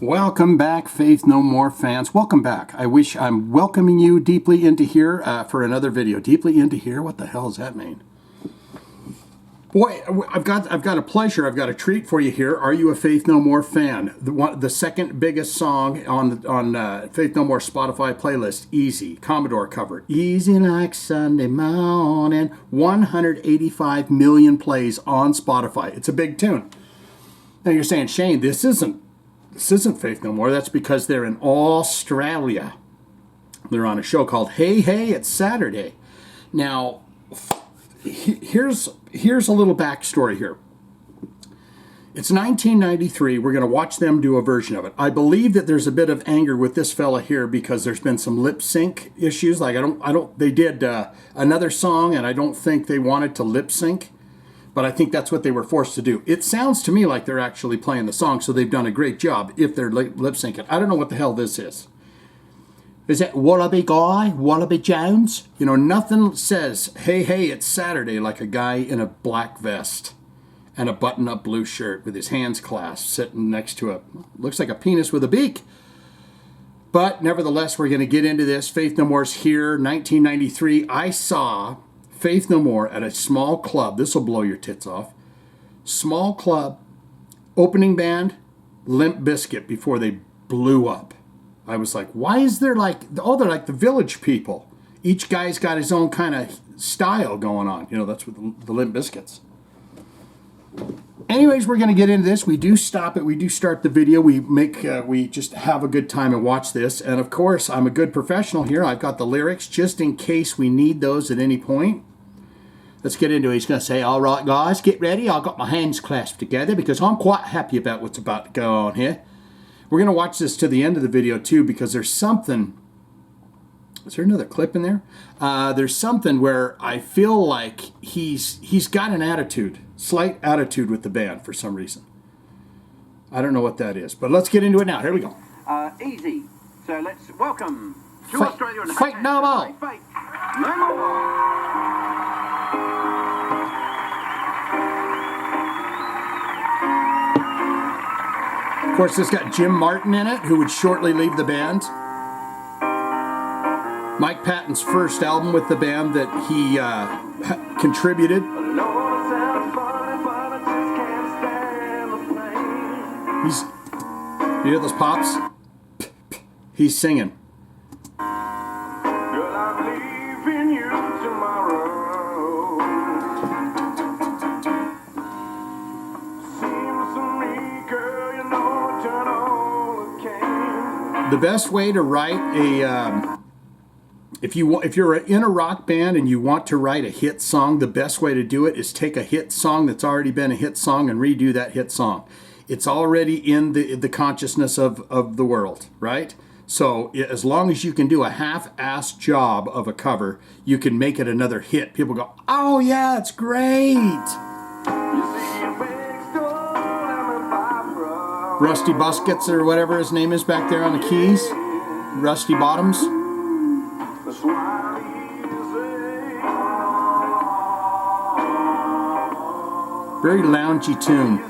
Welcome back, Faith No More fans. Welcome back. I'm welcoming you deeply into here for another video. Deeply into here? What the hell does that mean? Boy, I've got a pleasure. I've got a treat for you here. Are you a Faith No More fan? The second biggest song on Faith No More Spotify playlist, Easy, Commodore cover. Easy like Sunday morning. 185 million plays on Spotify. It's a big tune. Now you're saying, Shane, this isn't Faith No More. That's because they're in Australia. They're on a show called Hey Hey, It's Saturday. Now, here's a little backstory here. It's 1993. We're going to watch them do a version of it. I believe that there's a bit of anger with this fella here because there's been some lip sync issues. Like they did another song and I don't think they wanted to lip sync. But I think that's what they were forced to do. It sounds to me like they're actually playing the song, so they've done a great job if they're lip syncing. I don't know what the hell this is. Is it Wallaby Guy? Wallaby Jones? You know, nothing says, hey, hey, it's Saturday, like a guy in a black vest and a button-up blue shirt with his hands clasped, sitting next to looks like a penis with a beak. But nevertheless, we're going to get into this. Faith No More's here, 1993. I saw Faith No More at a small club. This will blow your tits off. Small club, opening band, Limp Bizkit before they blew up. I was like, why is there they're like the Village People. Each guy's got his own kind of style going on. You know, that's what the Limp Bizkits. Anyways, we're going to get into this. We do stop it. We do start the video. We just have a good time and watch this. And of course, I'm a good professional here. I've got the lyrics just in case we need those at any point. Let's get into it. He's going to say, all right, guys, get ready. I've got my hands clasped together because I'm quite happy about what's about to go on here. We're going to watch this to the end of the video, too, because there's something. Is there another clip in there? There's something where I feel like he's got an attitude, slight attitude with the band for some reason. I don't know what that is, but let's get into it now. Here we go. Easy. So let's welcome to Australia and Faith No More. Faith No More. Of course, this got Jim Martin in it, who would shortly leave the band. Mike Patton's first album with the band that he contributed. You hear those pops? He's singing. The best way to write if you're in a rock band and you want to write a hit song, the best way to do it is take a hit song that's already been a hit song and redo that hit song. It's already in the consciousness of the world, right? So as long as you can do a half-assed job of a cover, you can make it another hit. People go, oh yeah, it's great. Rusty Buskets or whatever his name is back there on the keys. Rusty Bottoms. Very loungy tune.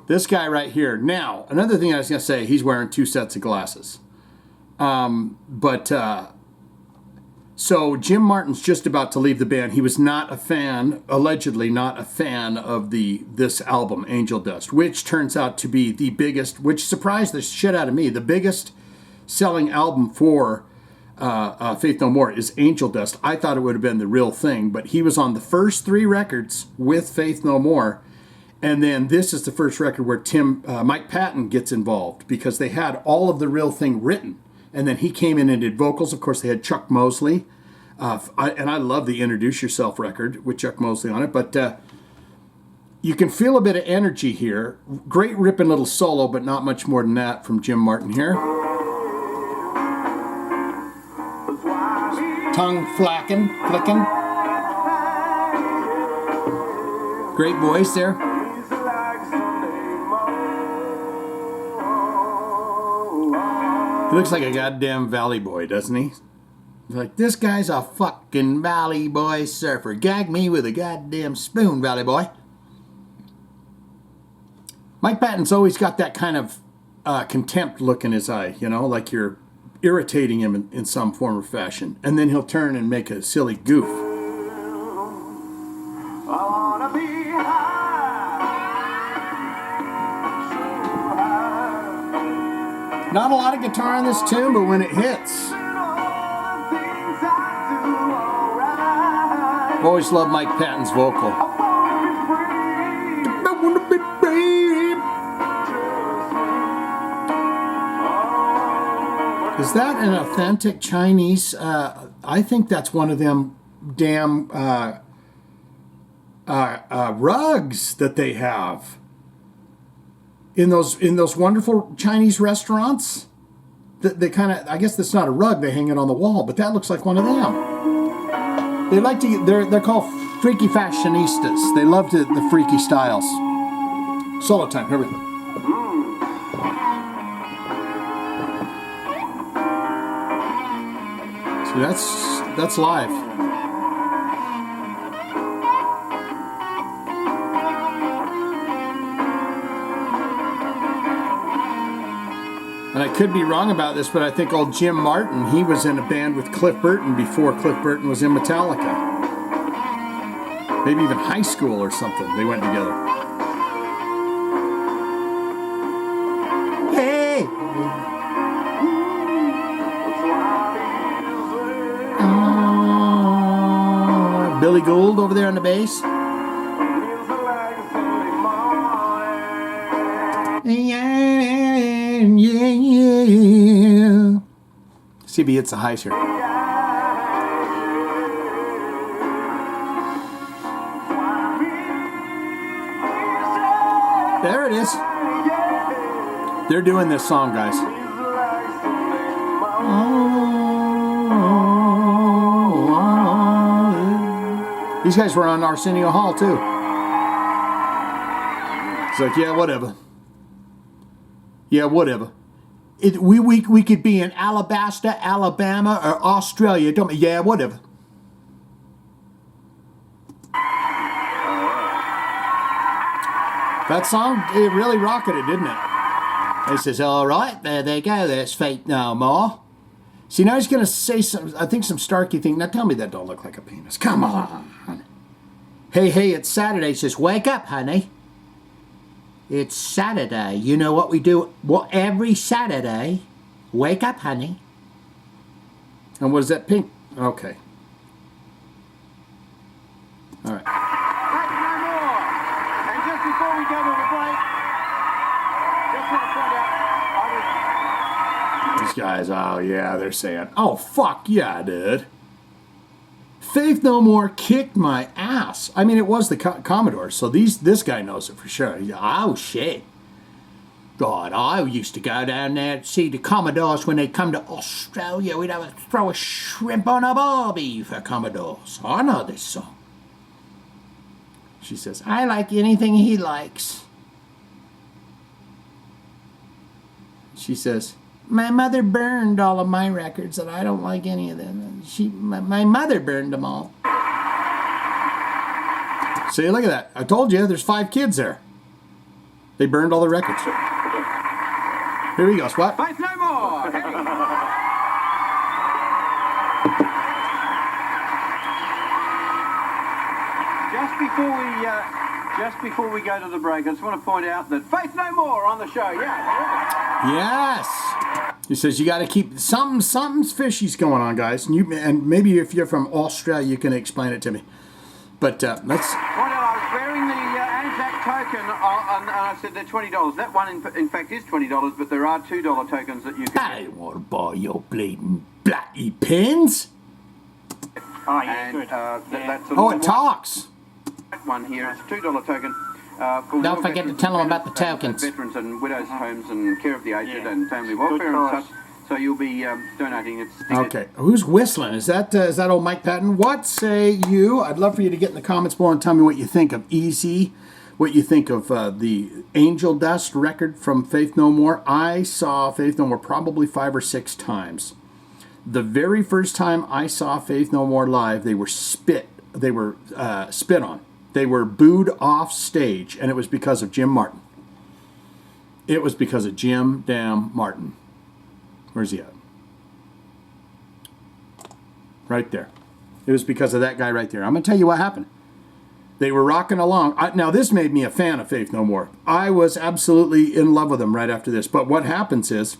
This guy right here. Now, another thing I was going to say, he's wearing 2 sets of glasses. So Jim Martin's just about to leave the band. He was not a fan, allegedly not a fan of this album, Angel Dust, which turns out to be the biggest, which surprised the shit out of me. The biggest selling album for Faith No More is Angel Dust. I thought it would have been The Real Thing, but he was on the first 3 records with Faith No More. And then this is the first record where Mike Patton gets involved because they had all of The Real Thing written. And then he came in and did vocals. Of course, they had Chuck Mosley. And I love the Introduce Yourself record with Chuck Mosley on it. But you can feel a bit of energy here. Great ripping little solo, but not much more than that from Jim Martin here. Tongue flicking. Great voice there. He looks like a goddamn valley boy, doesn't he? Like, this guy's a fucking valley boy surfer. Gag me with a goddamn spoon, valley boy. Mike Patton's always got that kind of contempt look in his eye, you know, like you're irritating him in some form or fashion. And then he'll turn and make a silly goof. I wanna be high, so high. Not a lot of guitar on this tune, but when it hits. I've always loved Mike Patton's vocal. I wanna be free. Is that an authentic Chinese? I think that's one of them damn rugs that they have in those wonderful Chinese restaurants. They kind of, I guess that's not a rug. They hang it on the wall, but that looks like one of them. They like to. They're called freaky fashionistas. They love the freaky styles. Solo time. Here we go. See, that's live. And I could be wrong about this, but I think old Jim Martin, he was in a band with Cliff Burton before Cliff Burton was in Metallica. Maybe even high school or something. They went together. Hey! Billy Gould over there on the bass. Yeah. See if he hits the highs here. There it is. They're doing this song, guys. These guys were on Arsenio Hall too. It's like, yeah, whatever. Yeah, whatever. We could be in Alabasta, Alabama, or Australia. Yeah, whatever. That song, it really rocketed, didn't it? He says, all right, there they go. There's Faith No More. See, now he's going to say some, I think some Starkey thing. Now tell me that don't look like a penis. Come on. Hey, it's Saturday. He says, wake up, honey. It's Saturday. You know what we do? Well, every Saturday. Wake up, honey. And what is that pink? Okay. All right. Take no more. And just before we go to the break, just want to point out, These guys, oh yeah, they're saying, oh fuck yeah, dude. Faith No More kicked my ass. I mean, it was the Commadors, so this guy knows it for sure. Oh shit. God, I used to go down there to see the Commadors when they come to Australia. We'd have to throw a shrimp on a barbie for Commadors. I know this song. She says, I like anything he likes. She says, my mother burned all of my records and I don't like any of them. My mother burned them all. See, look at that. I told you, there's 5 kids there. They burned all the records. Here he goes. What? Faith No More. Hey. Just before we go to the break, I just want to point out that Faith No More on the show. Yeah. Yes. He says you got to keep something's fishy's going on, guys. And maybe if you're from Australia, you can explain it to me. But let's. Point out, I was wearing the Anzac token, and I said they're $20. That one, in fact, is $20, but there are $2 tokens that you can. I don't want to buy your bleeding bloody pins. Oh, yeah, good. That's It talks. That one here, it's $2 token. Don't forget to tell them about the tokens. Veterans and widows' homes and care of the aged and family welfare and such. So you'll be donating it. Okay, who's whistling? Is that old Mike Patton? What say you? I'd love for you to get in the comments below and tell me what you think of Easy, what you think of the Angel Dust record from Faith No More. I saw Faith No More probably 5 or 6 times. The very first time I saw Faith No More live, they were spit on. They were booed off stage, and it was because of Jim Martin. It was because of Jim Damn Martin. Where's he at? Right there. It was because of that guy right there. I'm going to tell you what happened. They were rocking along. Now, this made me a fan of Faith No More. I was absolutely in love with them right after this. But what happens is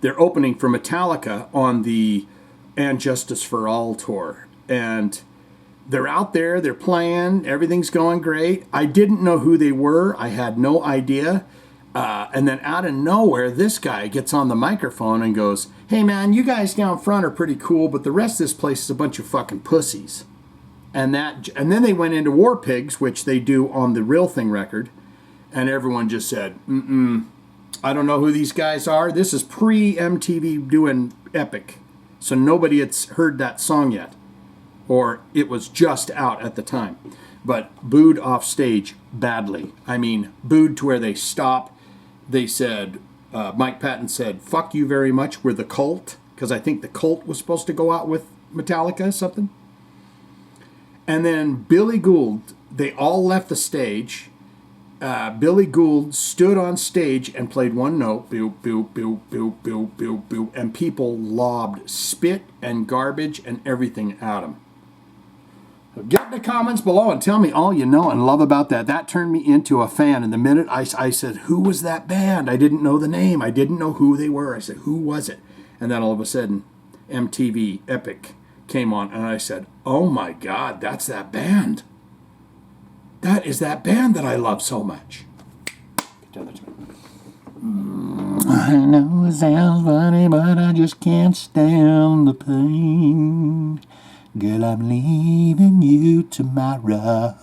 they're opening for Metallica on the And Justice for All tour. And they're out there, they're playing, everything's going great. I didn't know who they were. I had no idea. And then out of nowhere, this guy gets on the microphone and goes, "Hey man, you guys down front are pretty cool, but the rest of this place is a bunch of fucking pussies." And then they went into War Pigs, which they do on the Real Thing record, and everyone just said, I don't know who these guys are. This is pre-MTV doing Epic, so nobody had heard that song yet, or it was just out at the time. But booed off stage badly. I mean, booed to where they stop. They said, Mike Patton said, "Fuck you very much, we're the Cult," because I think the Cult was supposed to go out with Metallica or something. And then Billy Gould, they all left the stage. Billy Gould stood on stage and played one note, boo, boo, boo, boo, boo, boo, boo, and people lobbed spit and garbage and everything at him. Get in the comments below and tell me all you know and love about that. That turned me into a fan. And the minute I said, "Who was that band?" I didn't know the name. I didn't know who they were. I said, "Who was it?" And then all of a sudden, MTV Epic came on, and I said, "Oh my God, that's that band. That is that band that I love so much." I know it sounds funny, but I just can't stand the pain. Girl, I'm leaving you tomorrow.